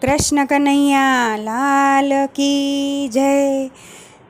કૃષ્ણ કનૈયા લાલ કી જય।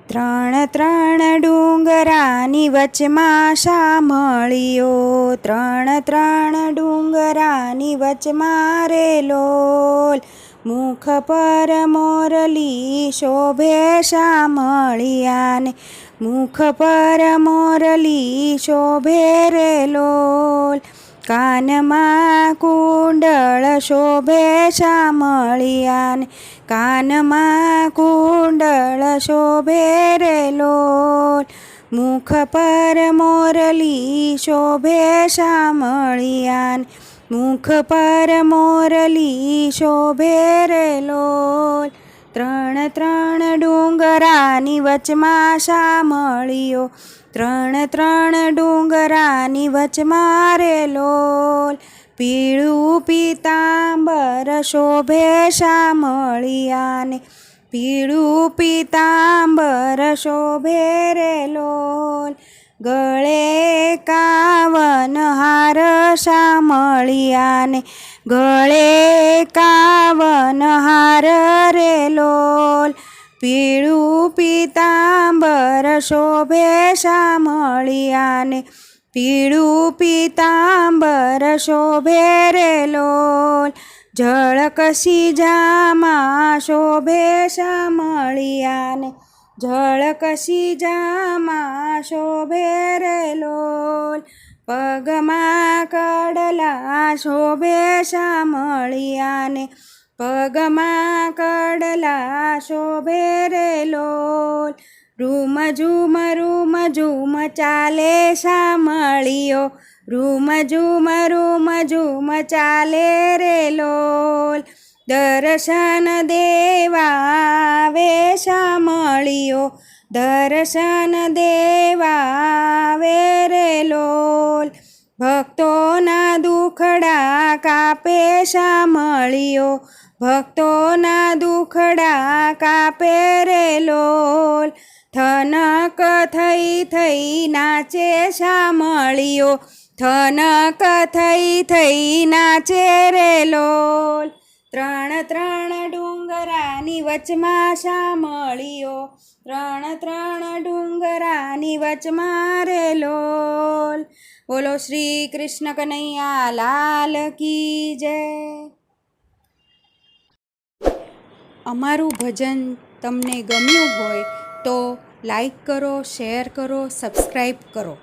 ત્રણ ત્રણ ડુંગરાની વચમાં શામળિયો, ત્રણ ત્રણ ડુંગરાની વચમાં રે લોલ। મુખ પર મોરલી શોભે શામળિયાને, મુખ પર મોરલી શોભે રે લોલ। કાનમાં કુંડળ શોભે શામળિયાને, કાનમાં કુંડળ શોભે રે લોલ। મુખ પર મોરલી શોભે શામળિયાને, મુખ પર મોરલી શોભે રે લોલ। ત્રણ ત્રણ ડુંગરાની વચમાં શામળિયો, ત્રણ ત્રણ ડુંગરાની વચમાં રે લોલ। પીળું પીતાંબર શોભે શામળિયાને, પીળું પીતાંબર શોભે રે લોલ। ગળે કાવન હાર શામળિયાને, ગળે કાવન હાર રે લોલ। પીળું પીતાંબર શોભે શામળિયાને, પીળું પીતાંબર શોભે રે લોલ। ઝળકસી જામાં શોભે શામળિયાને, ઝળકસી જામાં શોભે રે લોલ। પગમાં કડલા શોભે શામળિયાને, પગમાં કડલા શોભે રે લોલ। રૂમ ઝૂમ ચાલે શામળિયો, રૂમ ઝૂમ ચાલે રે લોલ। દર્શન દેવા આવે શામળિયો, દર્શન દેવા આવે રે લોલ। ભક્તોના દુખડા કાપે શામળિયો, ભક્તોના દુખડા કાપે રે લોલ। થનક થઈ નાચે શામળિયો, થનક થઈ નાચે રે લોલ। ત્રણ ત્રણ ડુંગરાની વચમાં શામળિયો, ત્રણ ત્રણ ડુંગરાની વચમાં રે લોલ। બોલો શ્રી કૃષ્ણ કનૈયા લાલ કી જય। અમારું ભજન તમને ગમ્યું હોય તો લાઈક કરો, શેર કરો, સબસ્ક્રાઈબ કરો।